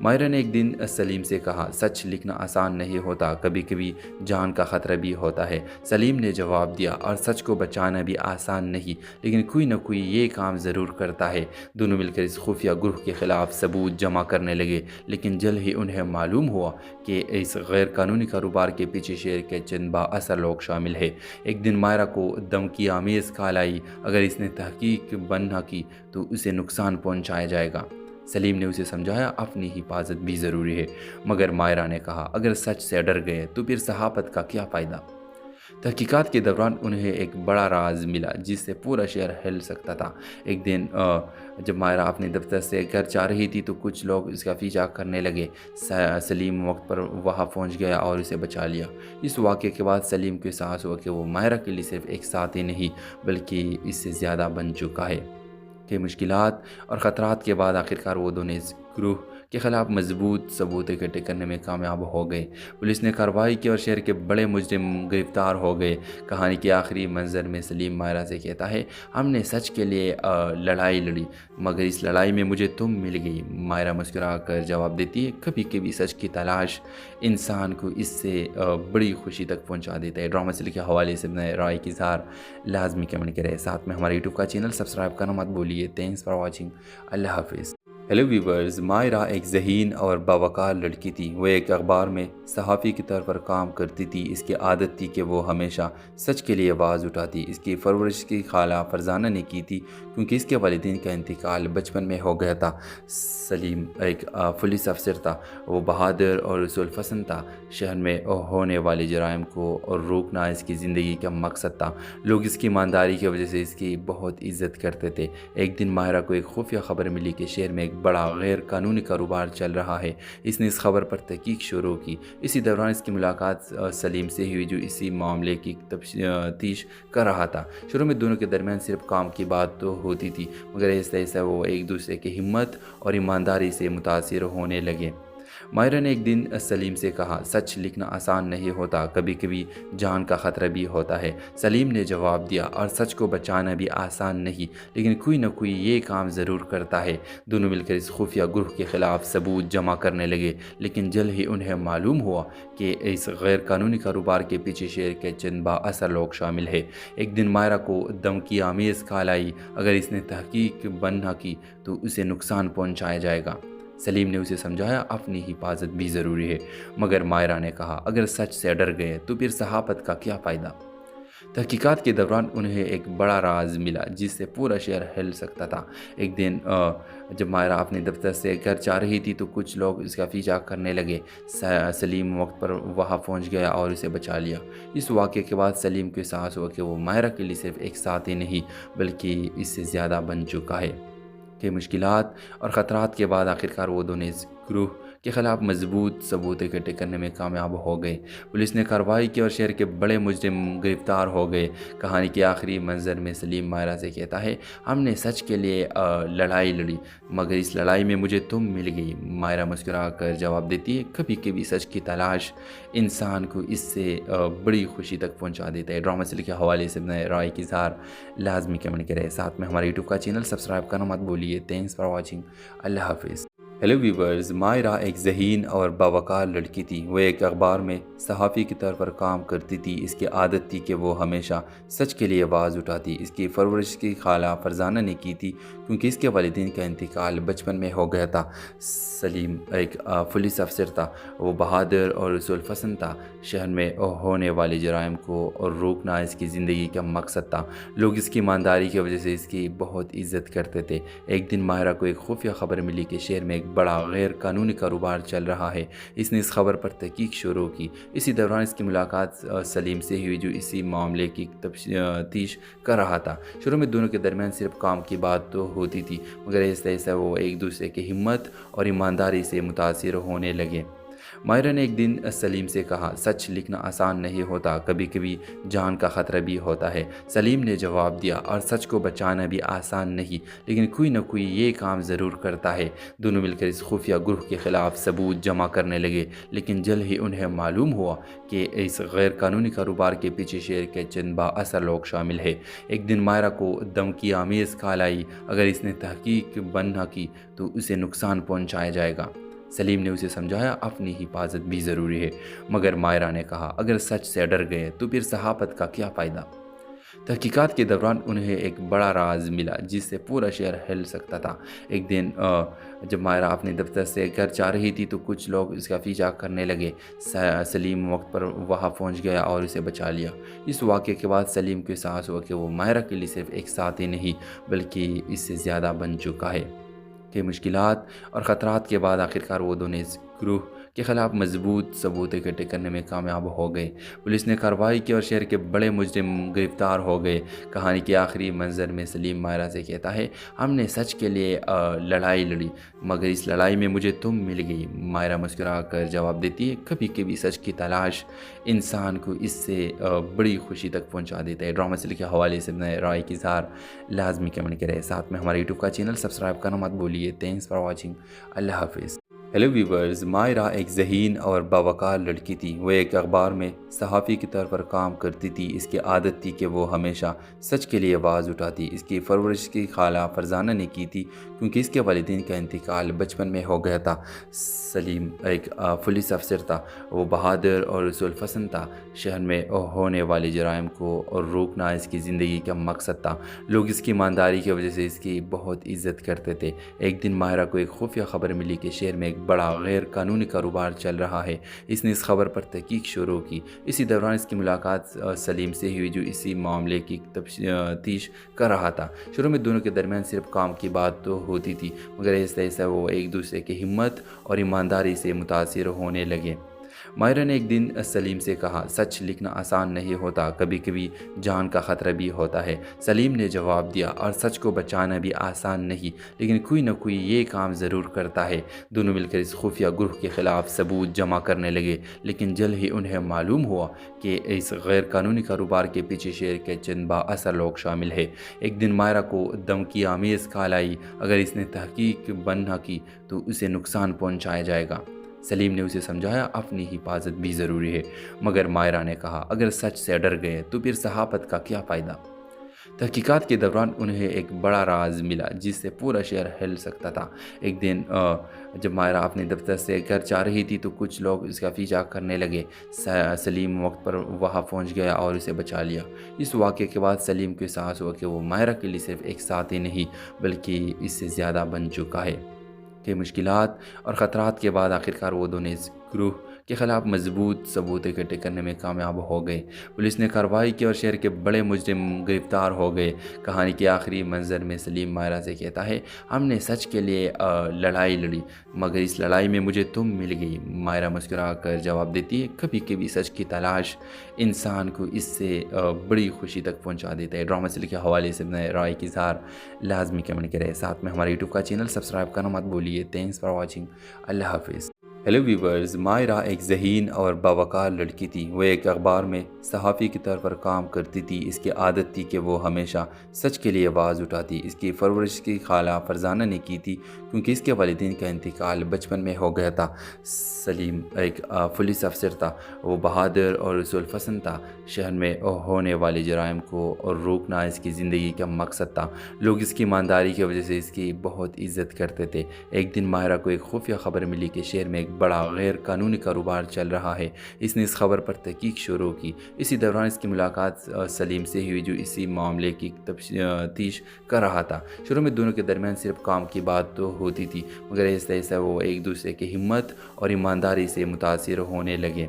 मायरा ने एक दिन सलीम से कहा, सच लिखना आसान नहीं होता, कभी कभी जान का ख़तरा भी होता है। सलीम ने जवाब दिया, और सच को बचाना भी आसान नहीं, लेकिन कोई ना कोई ये काम ज़रूर करता है। दोनों मिलकर इस खुफिया ग्रुप के ख़िलाफ़ सबूत जमा करने लगे, लेकिन जल्द ही उन्हें मालूम हुआ कि इस गैर कानूनी कारोबार के पीछे शहर के चंद बाअसर लोग शामिल है। एक दिन मायरा को धमकी आमेज़ कॉल आई, अगर इसने तहकीक बंद न की तो उसे नुकसान पहुँचाया जाएगा। सलीम ने उसे समझाया, अपनी हिफाजत भी ज़रूरी है, मगर मायरा ने कहा, अगर सच से डर गए तो फिर सहाफ़त का क्या फ़ायदा। तहकीकात के दौरान उन्हें एक बड़ा राज मिला जिससे पूरा शहर हिल सकता था। एक दिन जब मायरा अपने दफ्तर से घर जा रही थी तो कुछ लोग इसका पीछा करने लगे। सलीम वक्त पर वहाँ पहुँच गया और उसे बचा लिया। इस वाक़े के बाद सलीम को एहसास हुआ कि वो मायरा के लिए सिर्फ एक साथी नहीं बल्कि इससे ज़्यादा बन चुका है। कि मुश्किलात और ख़तरात के बाद आखिरकार वो दोनों इस ग्रुह के ख़िलाफ़ मजबूत सबूत इकट्ठे करने में कामयाब हो गए। पुलिस ने कार्रवाई की और शहर के बड़े मुजरिम गिरफ्तार हो गए। कहानी के आखिरी मंजर में सलीम मायरा से कहता है, हमने सच के लिए लड़ाई लड़ी, मगर इस लड़ाई में मुझे तुम मिल गई। मायरा मुस्कुरा कर जवाब देती है, कभी कभी सच की तलाश इंसान को इससे बड़ी खुशी तक पहुँचा देता है। ड्रामा से लिखे हवाले से अपने राय की इज़हार लाजमी कमेंट करें। साथ में हमारे यूट्यूब का चैनल सब्सक्राइब करना मत भूलिए। Thanks for watching. अल्लाह हाफिज़। हेलो व्यूवर्स, मायरा एक ज़हीन और बावकार लड़की थी। वो एक अखबार में सहाफ़ी के तौर पर काम करती थी। इसकी आदत थी कि वो हमेशा सच के लिए आवाज़ उठाती। इसकी परवरिश की खाला फरजाना ने की थी क्योंकि इसके वालिदैन का इंतकाल बचपन में हो गया था। सलीम एक पुलिस अफसर था। वो बहादुर और रसूल पसंद था। शहर में होने वाले जराइम को और रोकना इसकी ज़िंदगी का मकसद था। लोग इसकी ईमानदारी की वजह से इसकी बहुत इज्जत करते थे। एक दिन मायरा को एक खुफिया खबर मिली कि शहर में बड़ा गैर कानूनी कारोबार चल रहा है। इसने इस खबर पर तहकीक शुरू की। इसी दौरान इसकी मुलाकात सलीम से हुई जो इसी मामले की तफ्तीश कर रहा था। शुरू में दोनों के दरमियान सिर्फ काम की बात तो होती थी, मगर ऐसे ऐसे वो एक दूसरे की हिम्मत और ईमानदारी से मुतासिर होने लगे। मायरा ने एक दिन सलीम से कहा, सच लिखना आसान नहीं होता, कभी कभी जान का ख़तरा भी होता है। सलीम ने जवाब दिया, और सच को बचाना भी आसान नहीं, लेकिन कोई ना कोई ये काम ज़रूर करता है। दोनों मिलकर इस खुफिया ग्रुप के ख़िलाफ़ सबूत जमा करने लगे, लेकिन जल्द ही उन्हें मालूम हुआ कि इस गैर कानूनी कारोबार के पीछे शहर के चंद बाअसर लोग शामिल है। एक दिन मायरा को धमकी आमेज़ कॉल आई, अगर इसने तहकीक बंद न की तो उसे नुकसान पहुँचाया जाएगा। सलीम ने उसे समझाया, अपनी हिफाजत भी ज़रूरी है, मगर मायरा ने कहा, अगर सच से डर गए तो फिर सहाफ़त का क्या फ़ायदा। तहकीकात के दौरान उन्हें एक बड़ा राज मिला जिससे पूरा शहर हिल सकता था। एक दिन जब मायरा अपने दफ्तर से घर जा रही थी तो कुछ लोग इसका पीछा करने लगे। सलीम वक्त पर वहाँ पहुँच गया और उसे बचा लिया। इस वाक़े के बाद सलीम को एहसास हुआ कि वो मायरा के लिए सिर्फ एक साथी नहीं बल्कि इससे ज़्यादा बन चुका है। कि मुश्किलात और ख़तरात के बाद आखिरकार वो दोनों इस ग्रुह के ख़िलाफ़ मजबूत सबूत इकट्ठे करने में कामयाब हो गए। पुलिस ने कार्रवाई की और शहर के बड़े मुजरिम गिरफ्तार हो गए। कहानी के आखिरी मंजर में सलीम मायरा से कहता है, हमने सच के लिए लड़ाई लड़ी, मगर इस लड़ाई में मुझे तुम मिल गई। मायरा मुस्कुरा कर जवाब देती है, कभी कभी सच की तलाश इंसान को इससे बड़ी खुशी तक पहुँचा देता है। ड्रामा से लिखे हवाले से अपने राय की इज़हार लाजमी कमेंट करें। साथ में हमारे यूट्यूब का चैनल सब्सक्राइब करना मत भूलिए। Thanks for watching. अल्लाह हाफिज़। हेलो व्यूवर्स, मायरा एक ज़हीन और बावकार लड़की थी। वो एक अखबार में सहाफ़ी के तौर पर काम करती थी। इसकी आदत थी कि वो हमेशा सच के लिए आवाज़ उठाती। इसकी परवरिश की खाला फरजाना ने की थी क्योंकि इसके वालिदैन का इंतकाल बचपन में हो गया था। सलीम एक पुलिस अफसर था। वो बहादुर और रसूल पसंद था। शहर में होने वाले जराइम को और रोकना इसकी ज़िंदगी का मकसद था। लोग इसकी ईमानदारी की वजह से इसकी बहुत इज्जत करते थे। एक दिन मायरा को एक खुफिया खबर मिली कि शहर में एक बड़ा गैर कानूनी कारोबार चल रहा है। इसने इस खबर पर तहकीक शुरू की। इसी दौरान इसकी मुलाकात सलीम से हुई, जो इसी मामले की तफ्तीश कर रहा था। शुरू में दोनों के दरमियान सिर्फ काम की बात तो होती थी, मगर ऐसे वो एक दूसरे की हिम्मत और ईमानदारी से मुतासिर होने लगे। मायरा ने एक दिन सलीम से कहा, सच लिखना आसान नहीं होता, कभी कभी जान का ख़तरा भी होता है। सलीम ने जवाब दिया, और सच को बचाना भी आसान नहीं, लेकिन कोई ना कोई ये काम ज़रूर करता है। दोनों मिलकर इस खुफिया ग्रुप के ख़िलाफ़ सबूत जमा करने लगे, लेकिन जल्द ही उन्हें मालूम हुआ कि इस गैर कानूनी कारोबार के पीछे शहर के चंद बाअसर लोग शामिल है। एक दिन मायरा को धमकी आमीज़ ख्याल आई, अगर इसने तहकीक बंद न की तो उसे नुकसान पहुँचाया जाएगा। सलीम ने उसे समझाया, अपनी हिफाजत भी ज़रूरी है, मगर मायरा ने कहा, अगर सच से डर गए तो फिर सहाफ़त का क्या फ़ायदा। तहकीकात के दौरान उन्हें एक बड़ा राज मिला जिससे पूरा शहर हिल सकता था। एक दिन जब मायरा अपने दफ्तर से घर जा रही थी तो कुछ लोग इसका पीछा करने लगे। सलीम वक्त पर वहां पहुंच गया और उसे बचा लिया। इस वाक़े के बाद सलीम को एहसास हुआ कि वो मायरा के लिए सिर्फ एक साथी नहीं बल्कि इससे ज़्यादा बन चुका है। कि मुश्किलात और ख़तरात के बाद आखिरकार वो दोनों इस ग्रुप के ख़िलाफ़ मजबूत सबूत इकट्ठे करने में कामयाब हो गए। पुलिस ने कार्रवाई की और शहर के बड़े मुजरिम गिरफ्तार हो गए। कहानी के आखिरी मंजर में सलीम मायरा से कहता है, हमने सच के लिए लड़ाई लड़ी, मगर इस लड़ाई में मुझे तुम मिल गई। मायरा मुस्कुरा कर जवाब देती है, कभी कभी सच की तलाश इंसान को इससे बड़ी खुशी तक पहुँचा देता है। ड्रामा सीरियल के हवाले से अपने राय की इज़हार लाजमी कमेंट करें। साथ में हमारे यूट्यूब का चैनल सब्सक्राइब करना मत भूलिए। Thanks for watching. अल्लाह हाफिज़। हेलो व्यूवर्स, मायरा एक ज़हीन और बावकार लड़की थी। वो एक अखबार में सहाफ़ी के तौर पर काम करती थी। इसकी आदत थी कि वो हमेशा सच के लिए आवाज़ उठाती। इसकी परवरिश की खाला फरजाना ने की थी क्योंकि इसके वालिदैन का इंतकाल बचपन में हो गया था। सलीम एक पुलिस अफसर था। वो बहादुर और रसूल पसंद था। शहर में होने वाले जराइम को और रोकना इसकी ज़िंदगी का मकसद था। लोग इसकी ईमानदारी की वजह से इसकी बहुत इज्जत करते थे। एक दिन मायरा को एक खुफिया खबर मिली कि शहर में एक बड़ा गैर कानूनी कारोबार चल रहा है। इसने इस खबर पर तहकीक शुरू की। इसी दौरान इसकी मुलाकात सलीम से हुई, जो इसी मामले की तफ्तीश कर रहा था। शुरू में दोनों के दरमियान सिर्फ काम की बात तो होती थी, मगर ऐसे वो एक दूसरे की हिम्मत और ईमानदारी से मुतासिर होने लगे। मायरा ने एक दिन सलीम से कहा, सच लिखना आसान नहीं होता, कभी कभी जान का ख़तरा भी होता है। सलीम ने जवाब दिया, और सच को बचाना भी आसान नहीं, लेकिन कोई ना कोई ये काम ज़रूर करता है। दोनों मिलकर इस खुफिया ग्रुप के ख़िलाफ़ सबूत जमा करने लगे, लेकिन जल्द ही उन्हें मालूम हुआ कि इस गैर कानूनी कारोबार के पीछे शहर के चंद बाअसर लोग शामिल है। एक दिन मायरा को धमकी आमीज़ ख्याल आई, अगर इसने तहकीक बंद न की तो उसे नुकसान पहुँचाया जाएगा। सलीम ने उसे समझाया, अपनी हिफाजत भी ज़रूरी है, मगर मायरा ने कहा, अगर सच से डर गए तो फिर सहाफ़त का क्या फ़ायदा। तहकीकात के दौरान उन्हें एक बड़ा राज मिला जिससे पूरा शहर हिल सकता था। एक दिन जब मायरा अपने दफ्तर से घर जा रही थी तो कुछ लोग इसका पीछा करने लगे। सलीम वक्त पर वहां पहुंच गया और उसे बचा लिया। इस वाक़े के बाद सलीम को एहसास हुआ कि वो मायरा के लिए सिर्फ एक साथी नहीं बल्कि इससे ज़्यादा बन चुका है। कि मुश्किलात और ख़तरात के बाद आखिरकार वो दोनों इस ग्रुप के ख़िलाफ़ मजबूत सबूत इकट्ठे करने में कामयाब हो गए। पुलिस ने कार्रवाई की और शहर के बड़े मुजरिम गिरफ्तार हो गए। कहानी के आखिरी मंजर में सलीम मायरा से कहता है, हमने सच के लिए लड़ाई लड़ी, मगर इस लड़ाई में मुझे तुम मिल गई। मायरा मुस्कुरा कर जवाब देती है, कभी कभी सच की तलाश इंसान को इससे बड़ी खुशी तक पहुँचा देता है। ड्रामा सीरियल के हवाले से अपने राय की इज़हार लाजमी कमेंट करें। साथ में हमारे यूट्यूब का चैनल सब्सक्राइब करना मत भूलिए। Thanks for watching. अल्लाह हाफिज़। हेलो व्यूवर्स, मायरा एक ज़हीन और बावकार लड़की थी। वो एक अखबार में सहाफ़ी के तौर पर काम करती थी। इसकी आदत थी कि वो हमेशा सच के लिए आवाज़ उठाती। इसकी परवरिश की खाला फरजाना ने की थी क्योंकि इसके वालिदैन का इंतकाल बचपन में हो गया था। सलीम एक पुलिस अफसर था। वो बहादुर और रसूल पसंद था। शहर में होने वाले जराइम को और रोकना इसकी ज़िंदगी का मकसद था। लोग इसकी ईमानदारी की वजह से इसकी बहुत इज्जत करते थे। एक दिन मायरा को एक खुफिया खबर मिली कि शहर में बड़ा गैर कानूनी कारोबार चल रहा है। इसने इस खबर पर तहकीक शुरू की। इसी दौरान इसकी मुलाकात सलीम से हुई जो इसी मामले की तफ्तीश कर रहा था। शुरू में दोनों के दरमियान सिर्फ काम की बात तो होती थी, मगर ऐसे ऐसा वो एक दूसरे की हिम्मत और ईमानदारी से मुतासिर होने लगे।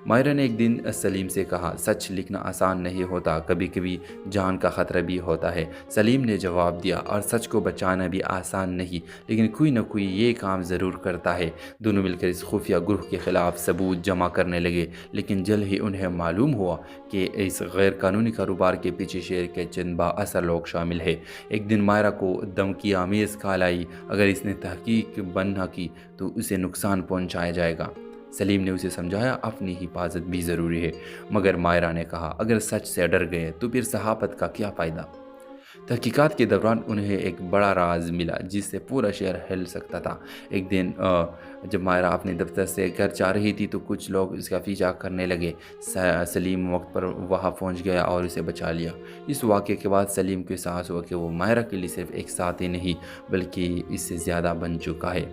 मायरा ने एक दिन सलीम से कहा, सच लिखना आसान नहीं होता, कभी कभी जान का ख़तरा भी होता है। सलीम ने जवाब दिया, और सच को बचाना भी आसान नहीं, लेकिन कोई ना कोई ये काम ज़रूर करता है। दोनों मिलकर इस खुफिया ग्रुह के ख़िलाफ़ सबूत जमा करने लगे, लेकिन जल्द ही उन्हें मालूम हुआ कि इस गैर कानूनी कारोबार के पीछे शहर के चंद बाअसर लोग शामिल है। एक दिन मायरा को धमकी आमेज़ ख्याल आई, अगर इसने तहकीक बंद न की तो उसे नुकसान पहुँचाया जाएगा। सलीम ने उसे समझाया, अपनी हिफाजत भी ज़रूरी है, मगर मायरा ने कहा, अगर सच से डर गए तो फिर सहाफ़त का क्या फ़ायदा। तहकीकात के दौरान उन्हें एक बड़ा राज मिला जिससे पूरा शहर हिल सकता था। एक दिन जब मायरा अपने दफ्तर से घर जा रही थी तो कुछ लोग इसका पीछा करने लगे। सलीम वक्त पर वहां पहुंच गया और उसे बचा लिया। इस वाक़े के बाद सलीम को एहसास हुआ कि वो मायरा के लिए सिर्फ एक साथी नहीं बल्कि इससे ज़्यादा बन चुका है।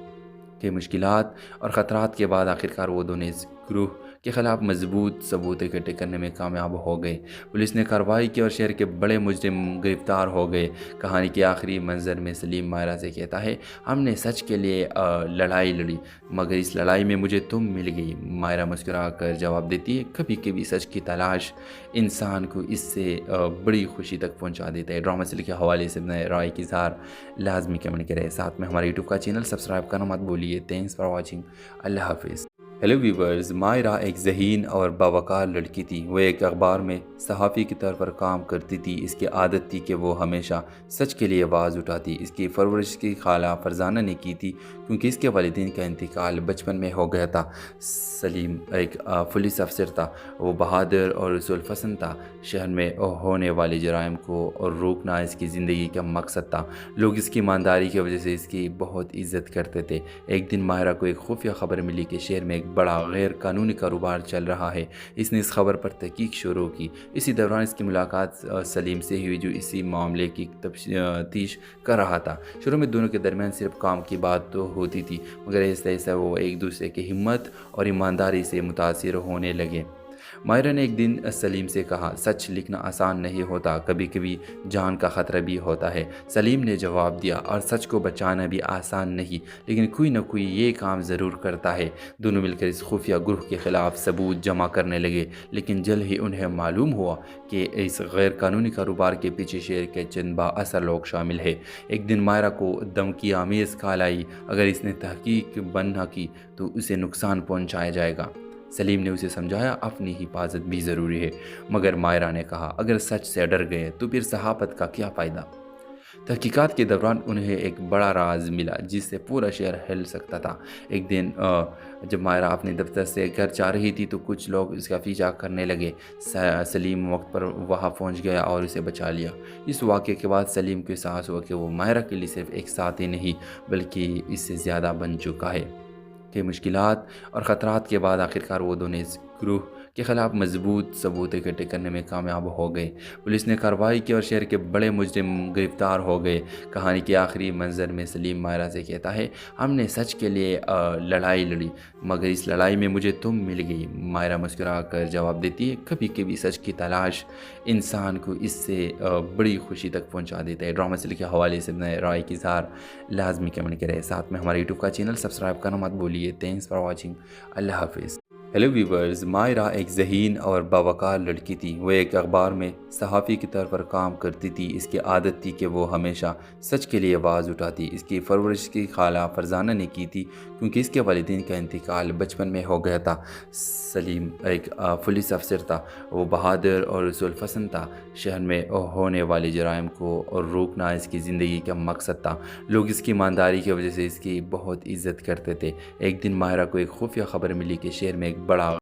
कि मुश्किलात और ख़तरात के बाद आखिरकार वो दोनों इस ग्रुह के ख़िलाफ़ मजबूत सबूत इकट्ठे करने में कामयाब हो गए। पुलिस ने कार्रवाई की और शहर के बड़े मुजरिम गिरफ्तार हो गए। कहानी के आखिरी मंजर में सलीम मायरा से कहता है, हमने सच के लिए लड़ाई लड़ी, मगर इस लड़ाई में मुझे तुम मिल गई। मायरा मुस्कुरा कर जवाब देती है, कभी कभी सच की तलाश इंसान को इससे बड़ी खुशी तक पहुँचा देता है। ड्रामा से लिखे हवाले से अपने राय की इज़हार लाजमी कमेंट करें। साथ में हमारे यूट्यूब का चैनल सब्सक्राइब करना मत भूलिए। Thanks for watching. अल्लाह हाफिज़। हेलो व्यूवर्स, मायरा एक ज़हीन और बावकार लड़की थी। वो एक अखबार में सहाफ़ी के तौर पर काम करती थी। इसकी आदत थी कि वो हमेशा सच के लिए आवाज़ उठाती। इसकी परवरिश की खाला फरजाना ने की थी क्योंकि इसके वालिदैन का इंतकाल बचपन में हो गया था। सलीम एक पुलिस अफसर था। वो बहादुर और रसूल पसंद था। शहर में होने वाले जराइम को और रोकना इसकी ज़िंदगी का मकसद था। लोग इसकी ईमानदारी की वजह से इसकी बहुत इज्जत करते थे। एक दिन मायरा को एक खुफिया खबर मिली कि शहर में बड़ा गैर कानूनी कारोबार चल रहा है। इसने इस खबर पर तहकीक शुरू की। इसी दौरान इसकी मुलाकात सलीम से हुई जो इसी मामले की तफ्तीश कर रहा था। शुरू में दोनों के दरमियान सिर्फ काम की बात तो होती थी, मगर ऐसे ऐसा वो एक दूसरे की हिम्मत और ईमानदारी से मुतासिर होने लगे। मायरा ने एक दिन सलीम से कहा, सच लिखना आसान नहीं होता, कभी कभी जान का ख़तरा भी होता है। सलीम ने जवाब दिया, और सच को बचाना भी आसान नहीं, लेकिन कोई ना कोई ये काम ज़रूर करता है। दोनों मिलकर इस खुफिया ग्रुह के ख़िलाफ़ सबूत जमा करने लगे, लेकिन जल्द ही उन्हें मालूम हुआ कि इस गैर कानूनी कारोबार के पीछे शहर के चंद बाअसर लोग शामिल है। एक दिन मायरा को धमकी आमेज़ ख्याल आई, अगर इसने तहकीक बंद न की तो उसे नुकसान पहुँचाया जाएगा। सलीम ने उसे समझाया, अपनी हिफाजत भी ज़रूरी है, मगर मायरा ने कहा, अगर सच से डर गए तो फिर सहाफ़त का क्या फ़ायदा। तहकीकात के दौरान उन्हें एक बड़ा राज मिला जिससे पूरा शहर हिल सकता था। एक दिन जब मायरा अपने दफ्तर से घर जा रही थी तो कुछ लोग इसका पीछा करने लगे। सलीम वक्त पर वहां पहुंच गया और उसे बचा लिया। इस वाक़े के बाद सलीम को एहसास हुआ कि वो मायरा के लिए सिर्फ एक साथी नहीं बल्कि इससे ज़्यादा बन चुका है। कि मुश्किलात और ख़तरात के बाद आखिरकार वो दोनों इस ग्रुह के ख़िलाफ़ मजबूत सबूत इकट्ठे करने में कामयाब हो गए। पुलिस ने कार्रवाई की और शहर के बड़े मुजरिम गिरफ्तार हो गए। कहानी के आखिरी मंजर में सलीम मायरा से कहता है, हमने सच के लिए लड़ाई लड़ी, मगर इस लड़ाई में मुझे तुम मिल गई। मायरा मुस्कुरा कर जवाब देती है, कभी कभी सच की तलाश इंसान को इससे बड़ी खुशी तक पहुँचा देता है। ड्रामा से लिखे हवाले से अपने राय की इज़हार लाजमी कमेंट करें। साथ में हमारे यूट्यूब का चैनल सब्सक्राइब करना मत भूलिए। Thanks for watching. अल्लाह हाफिज़। हेलो व्यूवर्स, मायरा एक ज़हीन और बावकार लड़की थी। वो एक अखबार में सहाफ़ी के तौर पर काम करती थी। इसकी आदत थी कि वो हमेशा सच के लिए आवाज़ उठाती। इसकी परवरिश की खाला फरजाना ने की थी क्योंकि इसके वालिदैन का इंतकाल बचपन में हो गया था। सलीम एक पुलिस अफसर था। वो बहादुर और रसूल पसंद था। शहर में होने वाले जराइम को और रोकना इसकी ज़िंदगी का मकसद था। लोग इसकी ईमानदारी की वजह से इसकी बहुत इज़्ज़त करते थे। एक दिन मायरा को एक खुफिया खबर मिली कि शहर में एक बड़ा